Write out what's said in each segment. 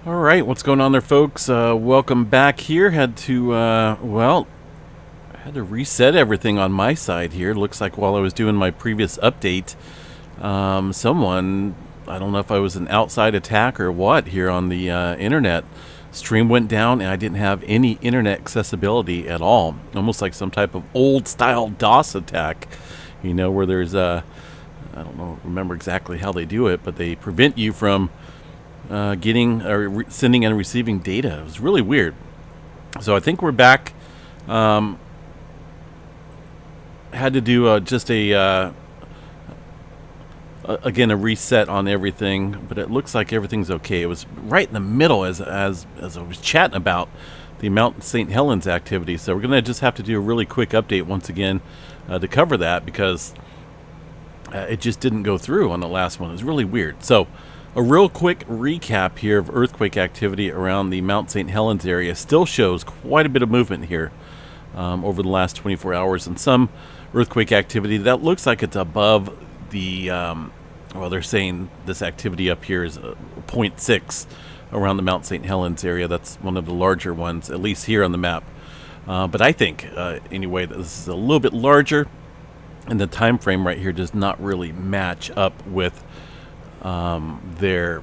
All right, what's going on there, folks? Welcome back here. Had to reset everything on my side here. Looks like while I was doing my previous update, someone, I don't know if I was an outside attack or what here on the internet, stream went down and I didn't have any internet accessibility at all. Almost like some type of old style DOS attack, where there's I don't know, remember exactly how they do it, but they prevent you from getting or sending and receiving data. It was really weird. So I think we're back. Had to do just again a reset on everything, but it looks like everything's okay. It was right in the middle as I was chatting about the Mount St. Helens activity. So we're gonna just have to do a really quick update once again to cover that because it just didn't go through on the last one. It was really weird. So a real quick recap here of earthquake activity around the Mount St. Helens area still shows quite a bit of movement here over the last 24 hours, and some earthquake activity that looks like it's above the, they're saying this activity up here is 0.6 around the Mount St. Helens area. That's one of the larger ones, at least here on the map. But I think, anyway, that this is a little bit larger, and the time frame right here does not really match up with their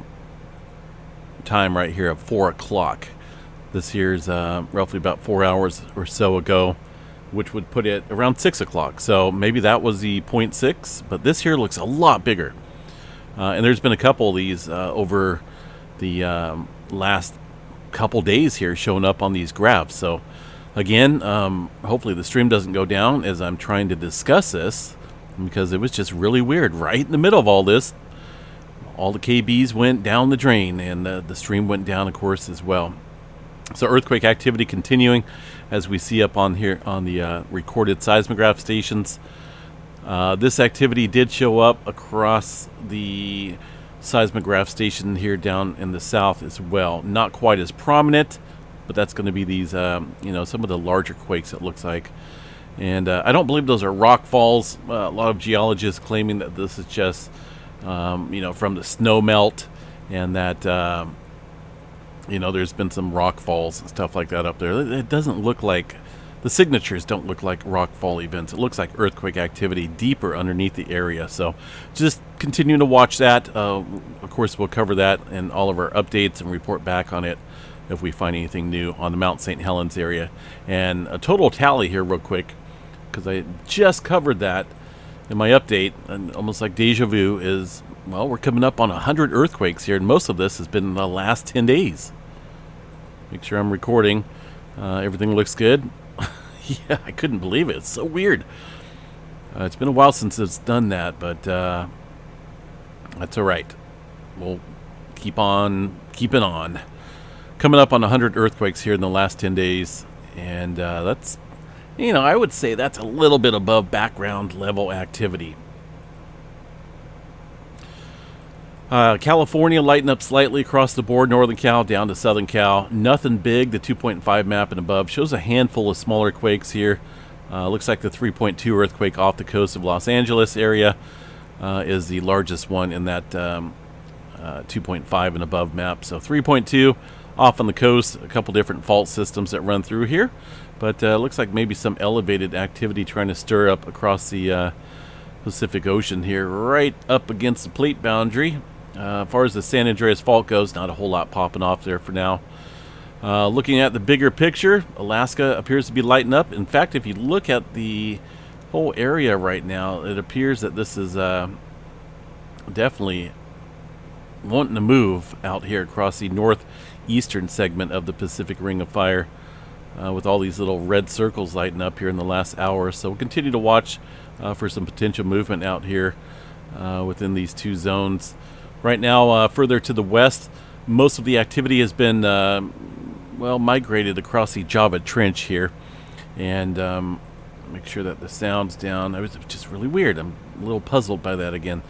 time right here of 4 o'clock. This here's roughly about 4 hours or so ago, which would put it around 6 o'clock. So maybe that was the 0.6, but this here looks a lot bigger. And there's been a couple of these over the last couple days here showing up on these graphs. So again, hopefully the stream doesn't go down as I'm trying to discuss this, because it was just really weird. Right in the middle of all this, all the KBs went down the drain, and the stream went down, of course, as well. So earthquake activity continuing, as we see up on here on the recorded seismograph stations. This activity did show up across the seismograph station here down in the south as well. Not quite as prominent, but that's going to be these, some of the larger quakes, it looks like. And I don't believe those are rock falls. A lot of geologists claiming that this is just from the snow melt, and that there's been some rock falls and stuff like that up there. It doesn't look like, the signatures don't look like rock fall events. It looks like earthquake activity deeper underneath the area. So just continue to watch that. Of course, we'll cover that in all of our updates and report back on it if we find anything new on the Mount St. Helens area. And a total tally here real quick, because I just covered that in my update, and almost like deja vu, is, well, we're coming up on 100 earthquakes here, and most of this has been in the last 10 days. Make sure I'm recording. Everything looks good. Yeah, I couldn't believe it. It's so weird. It's been a while since it's done that, but that's all right. We'll keep on keeping on. Coming up on 100 earthquakes here in the last 10 days, and that's, I would say that's a little bit above background level activity. California lighting up slightly across the board, northern Cal down to southern Cal. Nothing big. The 2.5 map and above shows a handful of smaller quakes here. Looks like the 3.2 earthquake off the coast of Los Angeles area is the largest one in that 2.5 and above map. So 3.2 off on the coast, a couple different fault systems that run through here. But looks like maybe some elevated activity trying to stir up across the Pacific Ocean here, right up against the plate boundary. As far as the San Andreas Fault goes, not a whole lot popping off there for now. Looking at the bigger picture, Alaska appears to be lighting up. In fact, if you look at the whole area right now, it appears that this is definitely wanting to move out here across the northeastern segment of the Pacific Ring of Fire, with all these little red circles lighting up here in the last hour. So we'll continue to watch for some potential movement out here within these two zones. Right now, further to the west, most of the activity has been migrated across the Java Trench here. And make sure that the sound's down. It was just really weird. I'm a little puzzled by that again.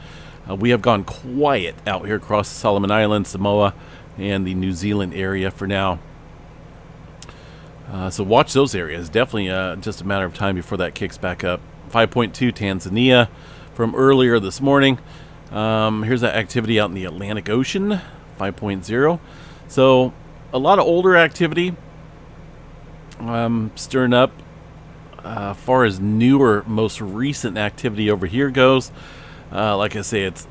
We have gone quiet out here across the Solomon Islands, Samoa, and the New Zealand area for now. So watch those areas. Definitely just a matter of time before that kicks back up. 5.2 Tanzania from earlier this morning. Here's that activity out in the Atlantic Ocean, 5.0. So a lot of older activity stirring up. Far as newer, most recent activity over here goes, like I say, it's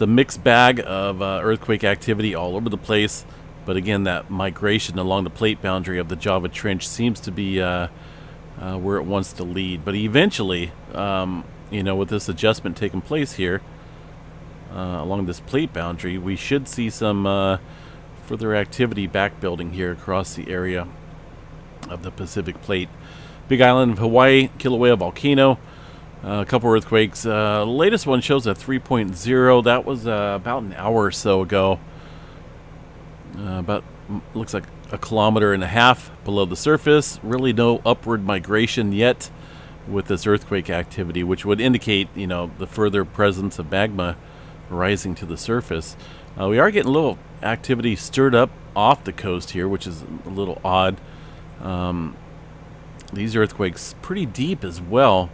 a mixed bag of earthquake activity all over the place. But again, that migration along the plate boundary of the Java Trench seems to be where it wants to lead. But eventually, with this adjustment taking place here along this plate boundary, we should see some further activity back building here across the area of the Pacific Plate. Big Island of Hawaii, Kilauea Volcano, a couple earthquakes. The latest one shows a 3.0. That was about an hour or so ago. Looks like a kilometer and a half below the surface. Really no upward migration yet with this earthquake activity, which would indicate, the further presence of magma rising to the surface. We are getting a little activity stirred up off the coast here, which is a little odd. These earthquakes pretty deep as well.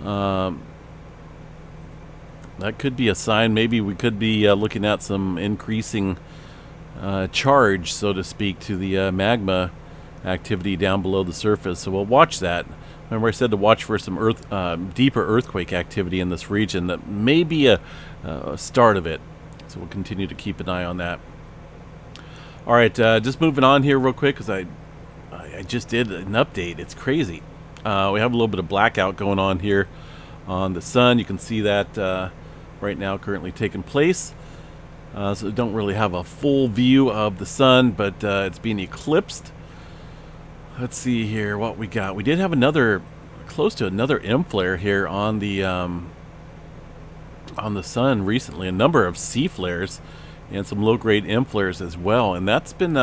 That could be a sign. Maybe we could be looking at some increasing charge, so to speak, to the magma activity down below the surface. So we'll watch that. Remember I said to watch for some deeper earthquake activity in this region. That may be a start of it. So we'll continue to keep an eye on that. All right, just moving on here real quick, because I just did an update. It's crazy. We have a little bit of blackout going on here on the sun. You can see that right now currently taking place. So we don't really have a full view of the sun, but it's being eclipsed. Let's see here what we got. We did have close to another M flare here on the sun recently. A number of C flares and some low-grade M flares as well, and that's been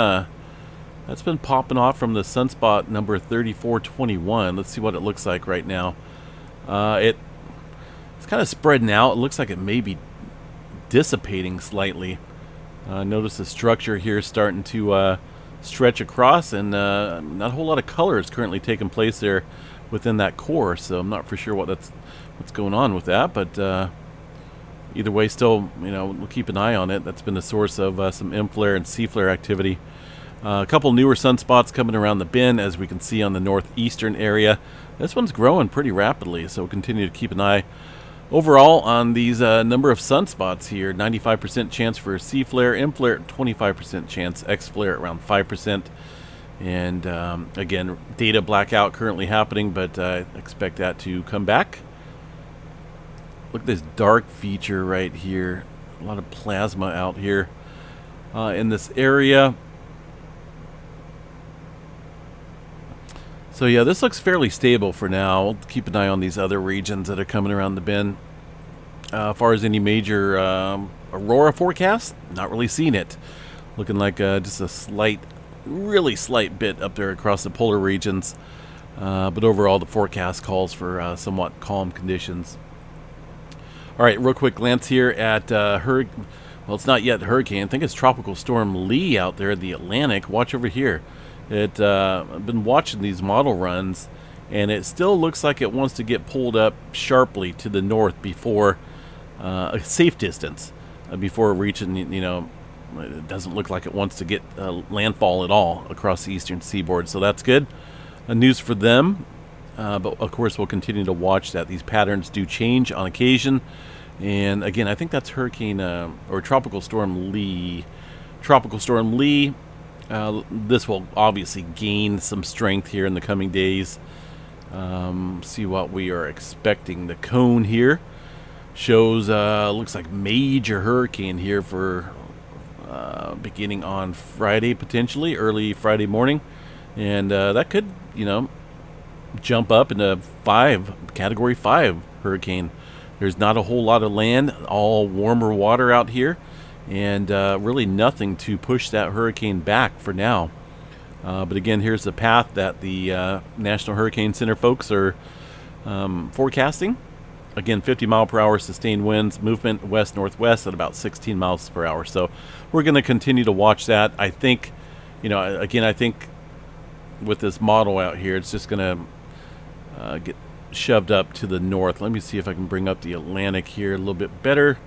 popping off from the sunspot number 3421. Let's see what it looks like right now. It's kind of spreading out. It looks like it may be dissipating slightly. Notice the structure here starting to stretch across, and not a whole lot of color is currently taking place there within that core. So I'm not for sure what's going on with that, but either way, still, we'll keep an eye on it. That's been the source of some M flare and C flare activity. A couple newer sunspots coming around the bend, as we can see on the northeastern area. This one's growing pretty rapidly, so we'll continue to keep an eye overall on these number of sunspots here. 95% chance for C flare, M flare 25% chance, X flare around 5%. And again, data blackout currently happening, but I expect that to come back. Look at this dark feature right here. A lot of plasma out here in this area. So yeah, this looks fairly stable for now. We'll keep an eye on these other regions that are coming around the bend. As far as any major aurora forecast, not really seeing it. Looking like just a really slight bit up there across the polar regions. But overall, the forecast calls for somewhat calm conditions. All right, real quick glance here at well, it's not yet hurricane. I think it's Tropical Storm Lee out there in the Atlantic. Watch over here. I've been watching these model runs, and it still looks like it wants to get pulled up sharply to the north before a safe distance, before reaching, it doesn't look like it wants to get landfall at all across the eastern seaboard. So that's good news for them. But of course, we'll continue to watch that. These patterns do change on occasion. And again, I think that's Hurricane or Tropical Storm Lee. Tropical Storm Lee. This will obviously gain some strength here in the coming days. See what we are expecting. The cone here shows looks like major hurricane here for beginning on Friday, potentially early Friday morning, and that could jump up into category 5 hurricane. There's not a whole lot of land, all warmer water out here, and really nothing to push that hurricane back for now. But again, here's the path that the National Hurricane Center folks are forecasting. Again, 50 mile per hour sustained winds, movement west-northwest at about 16 miles per hour. So we're going to continue to watch that. I think, I think with this model out here, it's just going to get shoved up to the north. Let me see if I can bring up the Atlantic here a little bit better.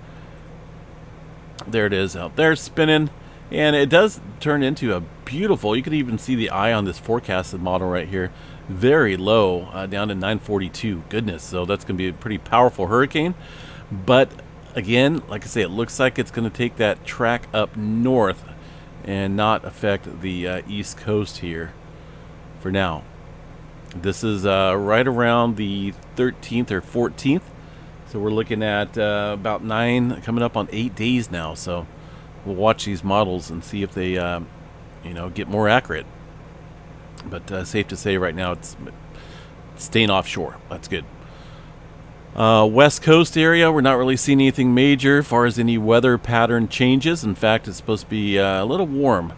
There it is out there spinning, And it does turn into a beautiful, you can even see the eye on this forecasted model right here, very low, down to 942. Goodness, so that's going to be a pretty powerful hurricane. But again, like I say, it looks like it's going to take that track up north and not affect the east coast here for now. This is right around the 13th or 14th, so we're looking at about 9, coming up on 8 days now. So we'll watch these models and see if they get more accurate. But safe to say right now it's staying offshore. That's good. West Coast area, we're not really seeing anything major as far as any weather pattern changes. In fact, it's supposed to be a little warm,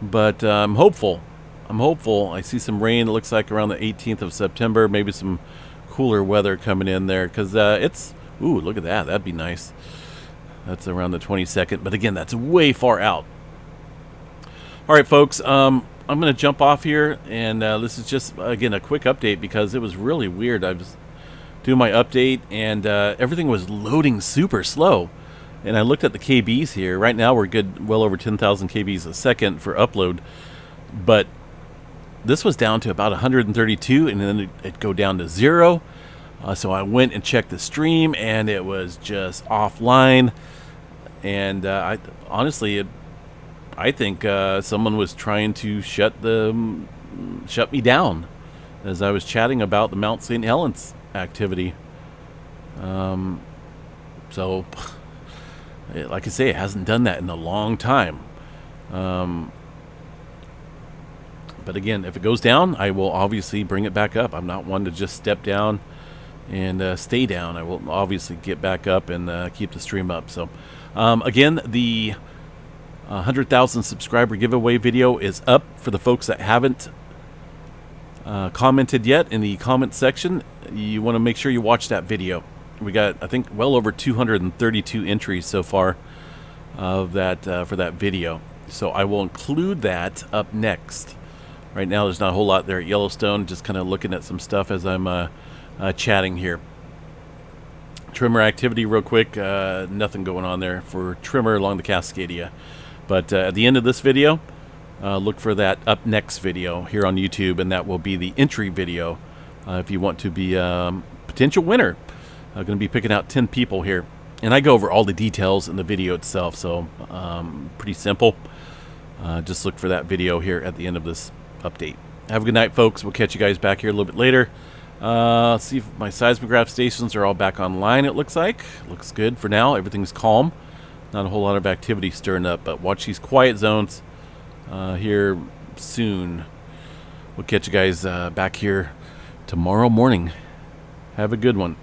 but I'm hopeful. I see some rain, it looks like around the 18th of September, maybe some cooler weather coming in there, because it's, ooh, look at that, that'd be nice. That's around the 22nd, but again, that's way far out. All right, folks, I'm going to jump off here, and this is just, again, a quick update because it was really weird. I was doing my update, and everything was loading super slow. And I looked at the KBs here. Right now, we're good, well over 10,000 KBs a second for upload. But this was down to about 132, and then it'd go down to 0. So I went and checked the stream, and it was just offline. And I think someone was trying to shut me down as I was chatting about the Mount St. Helens activity. So, like I say, it hasn't done that in a long time. But again, if it goes down, I will obviously bring it back up. I'm not one to just step down and stay down. I will obviously get back up and keep the stream up. So, again, the 100,000 subscriber giveaway video is up for the folks that haven't commented yet in the comment section. You want to make sure you watch that video. We got, I think, well over 232 entries so far of that for that video. So I will include that up next. Right now, there's not a whole lot there at Yellowstone. Just kind of looking at some stuff as I'm chatting here. Trimmer activity real quick. Nothing going on there for trimmer along the Cascadia. But at the end of this video, look for that up next video here on YouTube, and that will be the entry video if you want to be a potential winner. I'm going to be picking out 10 people here, and I go over all the details in the video itself, so pretty simple. Just look for that video here at the end of this update. Have a good night, folks. We'll catch you guys back here a little bit later. See if my seismograph stations are all back online, it looks like. Looks good for now. Everything's calm. Not a whole lot of activity stirring up, but watch these quiet zones here soon. We'll catch you guys back here tomorrow morning. Have a good one.